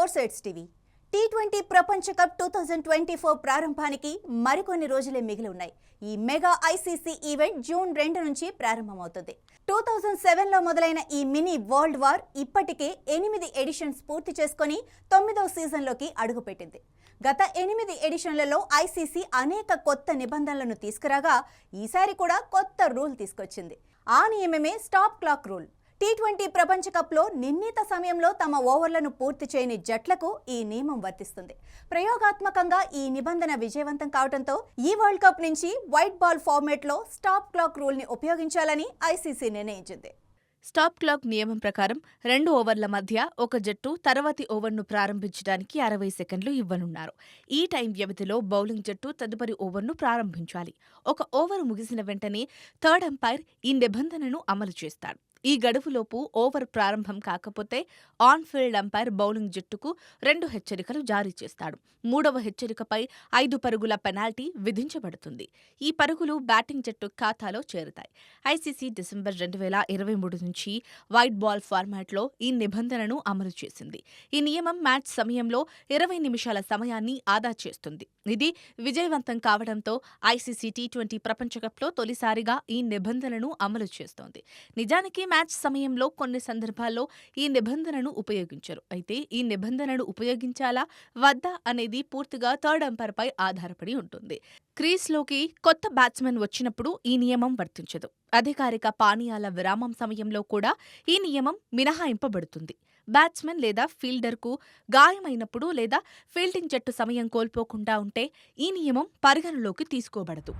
Four sides TV T20 ప్రపంచ cup 2024 ప్రారంభానికి మరికొన్ని రోజులే మిగిలి ఉన్నాయి. ఈ మెగా ఐసీసీ ఈవెంట్ జూన్ 2 నుంచి ప్రారంభమవుతుంది. 2007లో మొదలైన ఈ మినీ వరల్డ్ వార్ ఇప్పటికే 8 ఎడిషన్స్ పూర్తి చేసుకొని 9వ సీజన్లోకి అడుగుపెట్టింది. గత 8 ఎడిషన్లలో ఐసీసీ అనేక కొత్త నిబంధనలను తీసుకురాగా ఈసారి కూడా కొత్త రూల్ తీసుకొచ్చింది. ఆ నియమమే స్టాప్ క్లాక్ రూల్. టీ20 ప్రపంచ కప్లో నిర్ణీత సమయంలో తమ ఓవర్లను పూర్తి చేయని జట్లకు ఈ నియమం వర్తిస్తుంది. ప్రయోగాత్మకంగా ఈ నిబంధన విజయవంతం కావడంతో ఈ వరల్డ్ కప్ నుంచి వైట్ బాల్ ఫార్మేట్లో స్టాప్ క్లాక్ రూల్ని ఉపయోగించాలని ఐసీసీ నిర్ణయించింది. స్టాప్ క్లాక్ నియమం ప్రకారం 2 ఓవర్ల మధ్య ఒక జట్టు తర్వాతి ఓవర్ను ప్రారంభించడానికి 60 సెకండ్లు ఇవ్వనున్నారు. ఈ టైం వ్యవధిలో బౌలింగ్ జట్టు తదుపరి ఓవర్ను ప్రారంభించాలి. ఒక ఓవర్ ముగిసిన వెంటనే థర్డ్ అంపైర్ ఈ నిబంధనను అమలు చేస్తాడు. ఈ గడువులోపు ఓవర్ ప్రారంభం కాకపోతే ఆన్ ఫీల్డ్ అంపైర్ బౌలింగ్ జట్టుకు 2 హెచ్చరికలు జారీ చేస్తాడు. 3వ హెచ్చరికపై 5 పరుగుల పెనాల్టీ విధించబడుతుంది. ఈ పరుగులు బ్యాటింగ్ జట్టు ఖాతాలో చేరుతాయి. ఐసీసీ డిసెంబర్ 2023 నుంచి వైట్ బాల్ ఫార్మాట్లో ఈ నిబంధనను అమలు చేసింది. ఈ నియమం మ్యాచ్ సమయంలో 20 నిమిషాల సమయాన్ని ఆదా చేస్తుంది. ఇది విజయవంతం కావడంతో ఐసీసీ టీ20 ప్రపంచకప్లో తొలిసారిగా ఈ నిబంధనను అమలు చేస్తోంది. నిజానికి మ్యాచ్ సమయంలో కొన్ని సందర్భాల్లో ఈ నిబంధనను ఉపయోగించరు. అయితే ఈ నిబంధనను ఉపయోగించాలా వద్దా అనేది పూర్తిగా థర్డ్ అంపైర్పై ఆధారపడి ఉంటుంది. క్రీజ్లోకి కొత్త బ్యాట్స్మెన్ వచ్చినప్పుడు ఈ నియమం వర్తించదు. అధికారిక పానీయాల విరామం సమయంలో కూడా ఈ నియమం మినహాయింపబడుతుంది. బ్యాట్స్మెన్ లేదా ఫీల్డర్కు గాయమైనప్పుడు లేదా ఫీల్డింగ్ జట్టు సమయం కోల్పోకుండా ఉంటే ఈ నియమం పరిగణలోకి తీసుకోబడదు.